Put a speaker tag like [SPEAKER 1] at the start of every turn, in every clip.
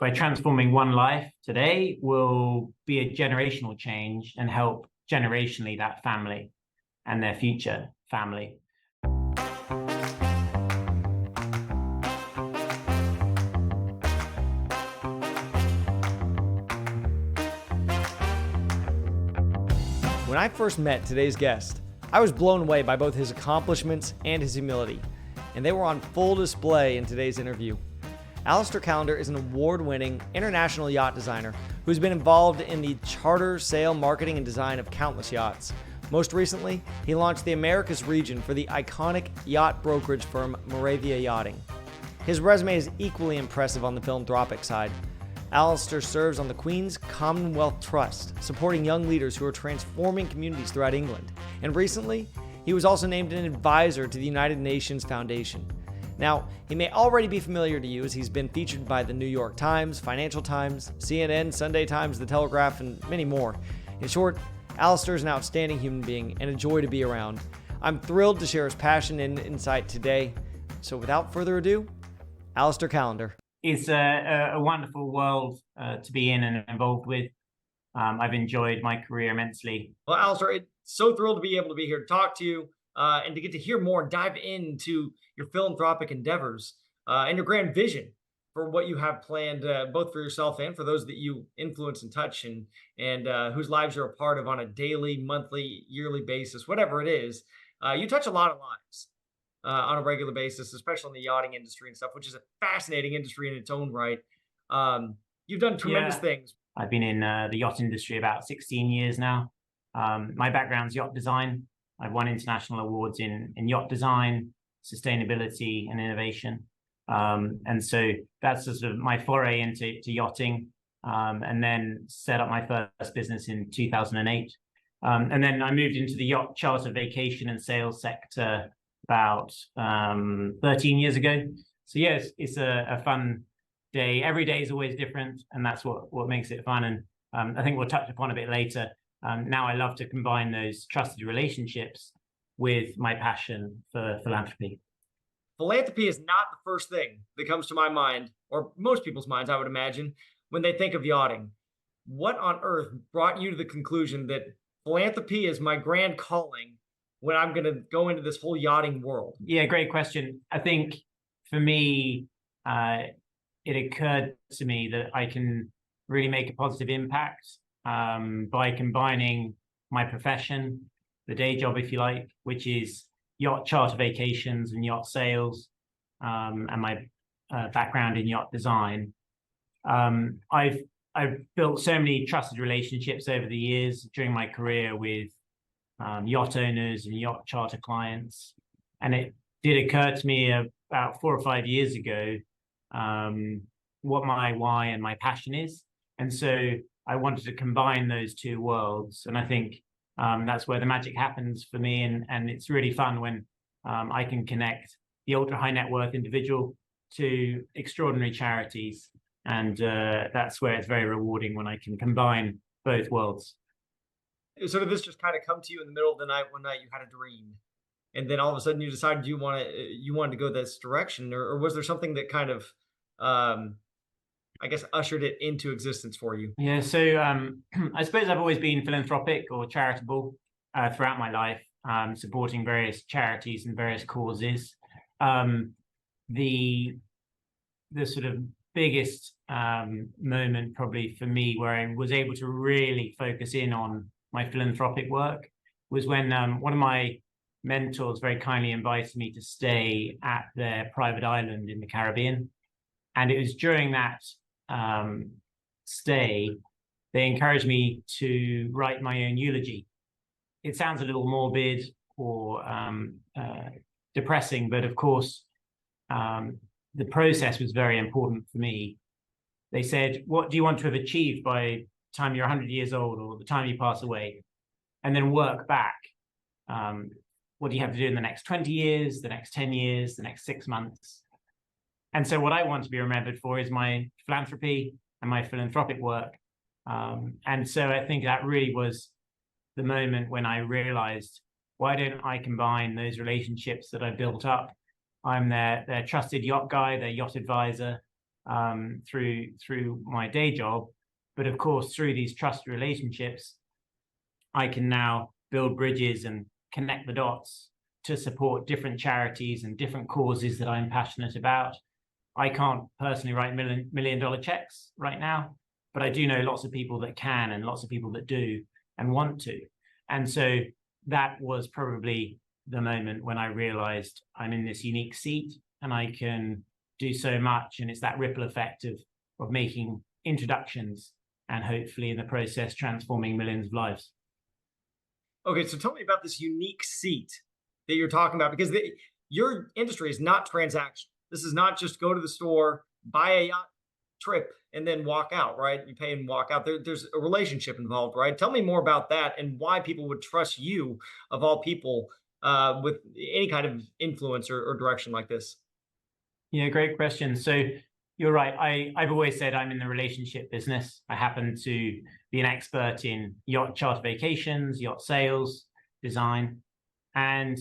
[SPEAKER 1] by transforming one life today will be a generational change and help generationally that family and their future family.
[SPEAKER 2] When I first met today's guest, I was blown away by both his accomplishments and his humility, and they were on full display in today's interview. Alastair Callender is an award-winning international yacht designer who's been involved in the charter, sale, marketing, and design of countless yachts. Most recently, he launched the Americas region for the iconic yacht brokerage firm Moravia Yachting. His resume is equally impressive on the philanthropic side. Alastair serves on the Queen Commonwealth Trust, supporting young leaders who are transforming communities throughout England. And recently, he was also named an advisor to the United Nations Foundation. Now, he may already be familiar to you as he's been featured by the New York Times, Financial Times, CNN, Sunday Times, The Telegraph, and many more. In short, Alastair is an outstanding human being and a joy to be around. I'm thrilled to share his passion and insight today. So without further ado, Alastair Callender.
[SPEAKER 1] It's a wonderful world to be in and involved with. I've enjoyed my career immensely.
[SPEAKER 2] Well, Alastair, it's so thrilled to be able to be here to talk to you and to get to hear more and dive into your philanthropic endeavors and your grand vision for what you have planned, both for yourself and for those that you influence and touch and whose lives you're a part of on a daily, monthly, yearly basis, whatever it is. You touch a lot of lives on a regular basis, especially in the yachting industry and stuff, which is a fascinating industry in its own right. You've done tremendous things.
[SPEAKER 1] I've been in the yacht industry about 16 years now. My background's yacht design. I've won international awards in yacht design, sustainability, and innovation. And so that's sort of my foray into yachting, and then set up my first business in 2008. And then I moved into the yacht charter, vacation, and sales sector about 13 years ago. So yes, it's a fun day. Every day is always different, and that's what makes it fun. And I think we'll touch upon a bit later. Now I love to combine those trusted relationships with my passion for philanthropy.
[SPEAKER 2] Philanthropy is not the first thing that comes to my mind, or most people's minds, I would imagine, when they think of yachting. What on earth brought you to the conclusion that philanthropy is my grand calling when I'm going to go into this whole yachting world?
[SPEAKER 1] Yeah, great question. I think for me, it occurred to me that I can really make a positive impact by combining my profession, the day job, if you like, which is yacht charter vacations and yacht sales, and my background in yacht design. I've built so many trusted relationships over the years during my career with yacht owners and yacht charter clients. And it did occur to me about 4 or 5 years ago what my why and my passion is. And so I wanted to combine those two worlds. And I think that's where the magic happens for me. And it's really fun when I can connect the ultra high net worth individual to extraordinary charities. And that's where it's very rewarding when I can combine both worlds.
[SPEAKER 2] So did this just kind of come to you in the middle of the night one night you had a dream, and then all of a sudden you decided you wanted to go this direction, or was there something that kind of I guess ushered it into existence for you?
[SPEAKER 1] Yeah, so I suppose I've always been philanthropic or charitable throughout my life, supporting various charities and various causes. The sort of biggest moment probably for me where I was able to really focus in on my philanthropic work was when one of my mentors very kindly invited me to stay at their private island in the Caribbean. And it was during that stay, they encouraged me to write my own eulogy. It sounds a little morbid or depressing, but of course, the process was very important for me. They said, what do you want to have achieved by the time you're 100 years old or the time you pass away? And then work back. What do you have to do in the next 20 years, the next 10 years, the next 6 months? And so what I want to be remembered for is my philanthropy and my philanthropic work. And so I think that really was the moment when I realized, why don't I combine those relationships that I built up? I'm their trusted yacht guy, their yacht advisor. through my day job. But of course, through these trust relationships, I can now build bridges and connect the dots to support different charities and different causes that I'm passionate about. I can't personally write million-dollar checks right now, but I do know lots of people that can and lots of people that do and want to. And so that was probably the moment when I realized I'm in this unique seat and I can do so much. And it's that ripple effect of making introductions and hopefully in the process transforming millions of lives.
[SPEAKER 2] Okay, so tell me about this unique seat that you're talking about, because your industry is not transactional. This is not just go to the store, buy a yacht trip, and then walk out, right? You pay and walk out. There's a relationship involved, right? Tell me more about that and why people would trust you, of all people, with any kind of influence or direction like this.
[SPEAKER 1] Yeah, great question. So you're right. I've always said I'm in the relationship business. I happen to be an expert in yacht charter vacations, yacht sales, design. And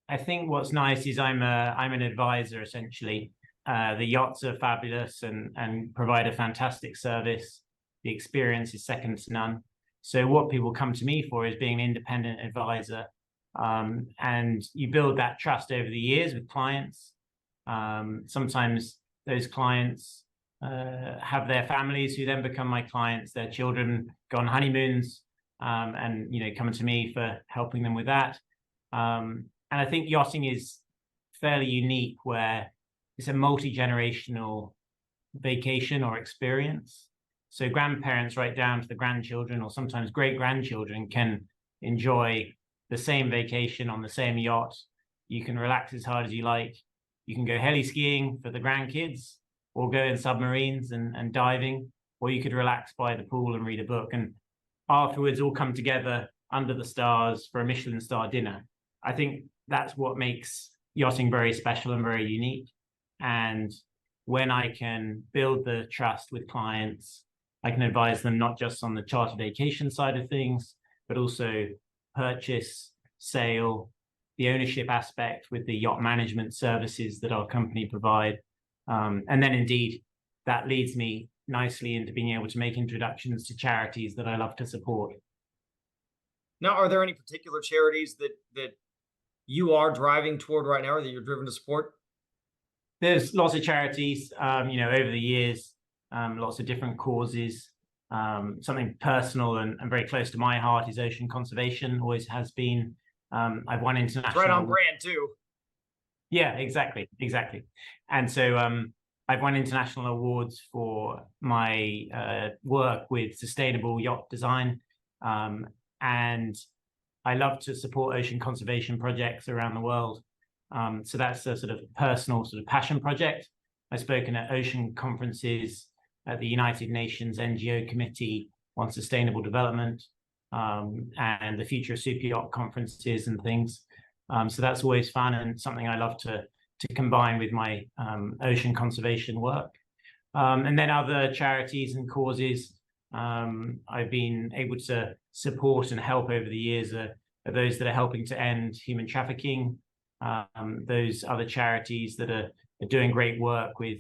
[SPEAKER 1] I think what's nice is I'm an advisor, essentially. The yachts are fabulous and provide a fantastic service. The experience is second to none. So what people come to me for is being an independent advisor. And you build that trust over the years with clients. Sometimes those clients have their families who then become my clients. Their children go on honeymoons and come to me for helping them with that. And I think yachting is fairly unique, where it's a multi-generational vacation or experience. So grandparents right down to the grandchildren, or sometimes great-grandchildren, can enjoy the same vacation on the same yacht. You can relax as hard as you like. You can go heli skiing for the grandkids, or go in submarines and diving, or you could relax by the pool and read a book. And afterwards, all come together under the stars for a Michelin star dinner. I think that's what makes yachting very special and very unique. And when I can build the trust with clients, I can advise them not just on the charter vacation side of things, but also purchase, sale, the ownership aspect with the yacht management services that our company provide. And then indeed, that leads me nicely into being able to make introductions to charities that I love to support.
[SPEAKER 2] Now, are there any particular charities that you are driving toward right now, or that you're driven to support?
[SPEAKER 1] There's lots of charities, over the years, lots of different causes. Something personal and very close to my heart is ocean conservation, always has been. I've won international.
[SPEAKER 2] It's right on brand too.
[SPEAKER 1] Yeah, exactly. And so I've won international awards for my work with sustainable yacht design. And I love to support ocean conservation projects around the world. So that's a sort of personal sort of passion project. I've spoken at ocean conferences at the United Nations NGO Committee on Sustainable Development, and the Future of Super Yacht conferences and things. So that's always fun and something I love to combine with my ocean conservation work. And then other charities and causes I've been able to support and help over the years are those that are helping to end human trafficking, those other charities that are doing great work with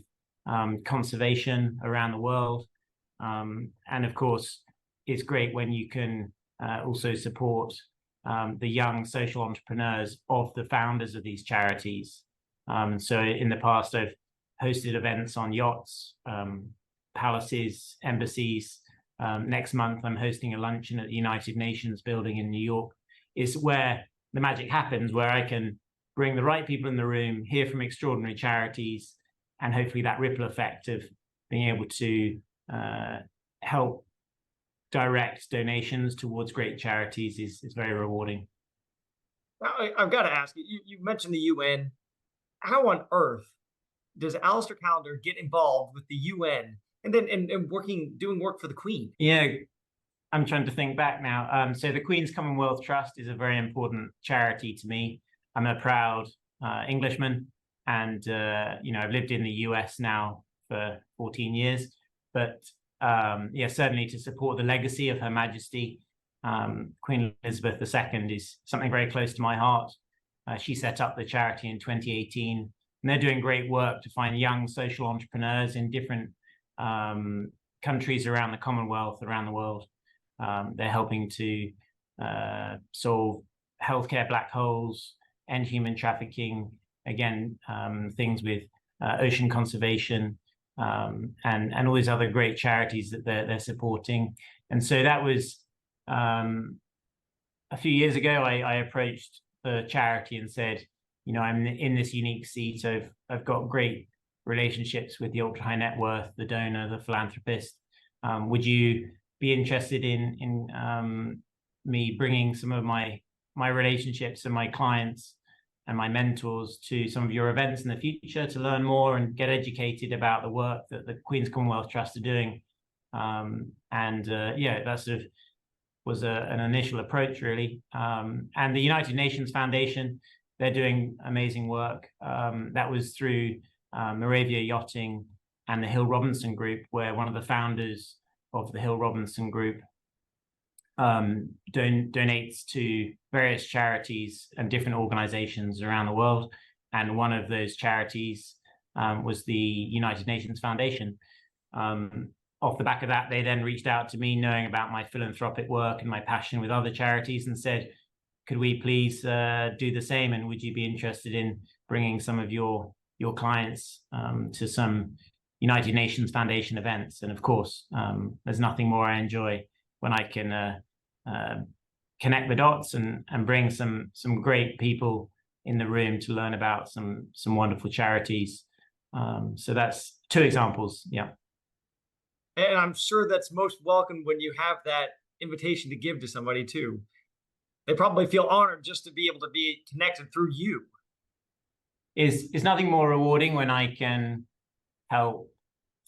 [SPEAKER 1] conservation around the world. And of course, it's great when you can also support the young social entrepreneurs of the founders of these charities. So in the past, I've hosted events on yachts, palaces, embassies. Next month, I'm hosting a luncheon at the United Nations building in New York. It's where the magic happens, where I can bring the right people in the room, hear from extraordinary charities, and hopefully that ripple effect of being able to help direct donations towards great charities is very rewarding.
[SPEAKER 2] I've got to ask you, you mentioned the UN. How on earth does Alastair Callender get involved with the UN and then doing work for the Queen?
[SPEAKER 1] Yeah, I'm trying to think back now. So the Queen's Commonwealth Trust is a very important charity to me. I'm a proud Englishman, and I've lived in the US now for 14 years. But certainly to support the legacy of Her Majesty, Queen Elizabeth II is something very close to my heart. She set up the charity in 2018 and they're doing great work to find young social entrepreneurs in different countries around the Commonwealth, around the world. They're helping to solve healthcare black holes, end human trafficking, again, things with ocean conservation, and all these other great charities that they're supporting. And so that was a few years ago, I approached the charity and said, I'm in this unique seat. I've got great relationships with the ultra high net worth, the donor, the philanthropist. Would you be interested in me bringing some of my relationships and my clients and my mentors to some of your events in the future to learn more and get educated about the work that the Queen Commonwealth Trust are doing? That sort of was an initial approach, really. And the United Nations Foundation, they're doing amazing work. That was through Moravia Yachting and the Hill Robinson Group, where one of the founders of the Hill Robinson Group donates to various charities and different organizations around the world. And one of those charities was the United Nations Foundation. Off the back of that, they then reached out to me, knowing about my philanthropic work and my passion with other charities, and said, could we please do the same? And would you be interested in bringing some of your clients to some United Nations Foundation events? And of course, there's nothing more I enjoy when I can connect the dots and bring some great people in the room to learn about some wonderful charities. So that's two examples. Yeah.
[SPEAKER 2] And I'm sure that's most welcome when you have that invitation to give to somebody too. They probably feel honored just to be able to be connected through you.
[SPEAKER 1] Is nothing more rewarding when I can help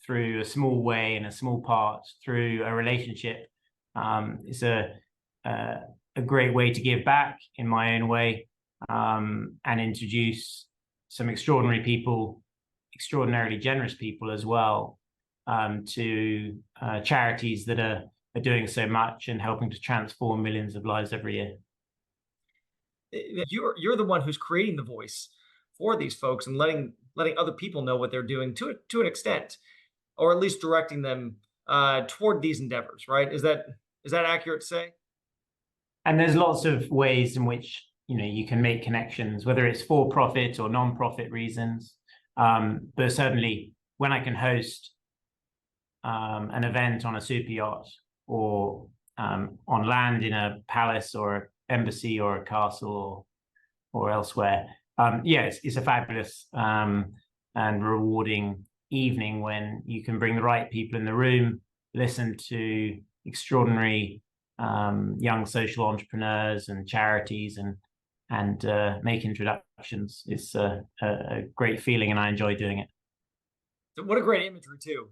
[SPEAKER 1] through a small way, in a small part, through a relationship. It's a great way to give back in my own way, and introduce some extraordinary people, extraordinarily generous people as well, to charities that are doing so much and helping to transform millions of lives every year.
[SPEAKER 2] You're the one who's creating the voice for these folks and letting other people know what they're doing to an extent, or at least directing them toward these endeavors, right? Is that accurate to say?
[SPEAKER 1] And there's lots of ways in which you can make connections, whether it's for profit or non-profit reasons. But certainly when I can host an event on a super yacht, or on land in a palace or an embassy or a castle or elsewhere, it's a fabulous and rewarding evening when you can bring the right people in the room, listen to extraordinary young social entrepreneurs and charities, and make introductions. It's a great feeling, and I enjoy doing it.
[SPEAKER 2] What a great imagery too.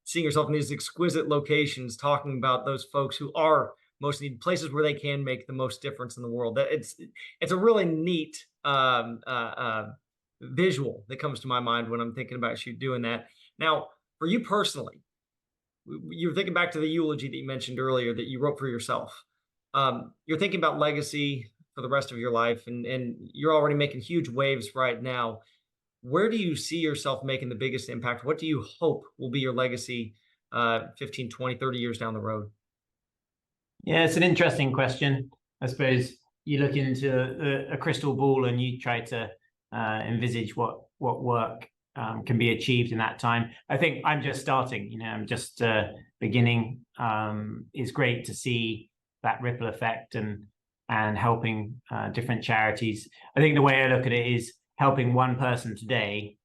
[SPEAKER 2] Seeing yourself in these exquisite locations, talking about those folks who are most needed, places where they can make the most difference in the world. It's a really neat visual that comes to my mind when I'm thinking about you doing that. Now, for you personally, you're thinking back to the eulogy that you mentioned earlier that you wrote for yourself. You're thinking about legacy for the rest of your life, and you're already making huge waves right now. Where do you see yourself making the biggest impact? What do you hope will be your legacy 15, 20, 30 years down the road?
[SPEAKER 1] Yeah, it's an interesting question. I suppose you look into a crystal ball and you try to envisage what work can be achieved in that time. I think I'm just starting, I'm just beginning. It's great to see that ripple effect and helping different charities. I think the way I look at it is helping one person today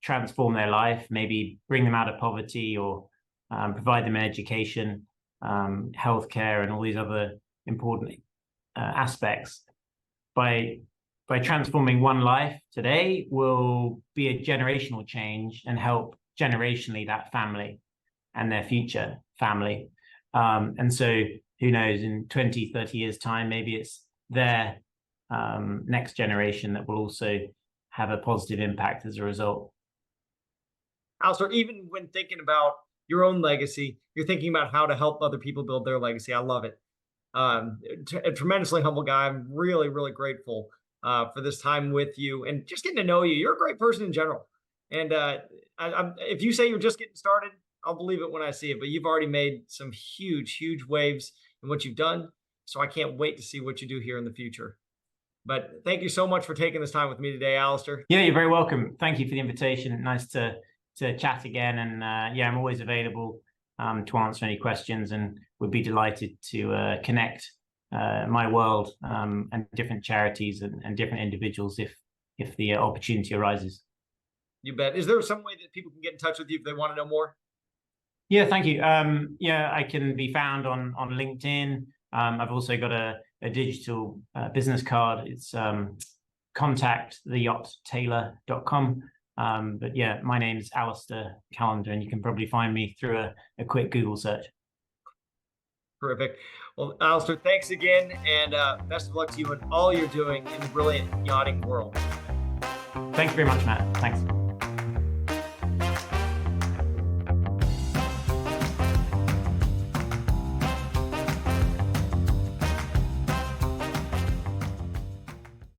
[SPEAKER 1] transform their life, maybe bring them out of poverty, or provide them an education, healthcare, and all these other important aspects. By transforming one life today will be a generational change and help generationally that family and their future family. And so who knows, in 20, 30 years time, maybe it's their next generation that will also have a positive impact as a result.
[SPEAKER 2] Alastair, even when thinking about your own legacy, you're thinking about how to help other people build their legacy. I love it. A tremendously humble guy. I'm really, really grateful for this time with you and just getting to know you. You're a great person in general. And if you say you're just getting started, I'll believe it when I see it. But you've already made some huge, huge waves in what you've done. So I can't wait to see what you do here in the future. But thank you so much for taking this time with me today, Alastair.
[SPEAKER 1] Yeah, you're very welcome. Thank you for the invitation. Nice to chat again. And yeah, I'm always available to answer any questions, and would be delighted to connect my world and different charities and different individuals if the opportunity arises.
[SPEAKER 2] You bet. Is there some way that people can get in touch with you if they want to know more?
[SPEAKER 1] Yeah, thank you. Yeah, I can be found on LinkedIn. I've also got a digital business card. It's contacttheyachttailor.com. But yeah, my name is Alastair Callender, and you can probably find me through a quick Google search.
[SPEAKER 2] Terrific. Well, Alastair, thanks again, and best of luck to you in all you're doing in the brilliant yachting world.
[SPEAKER 1] Thank you very much, Matt. Thanks.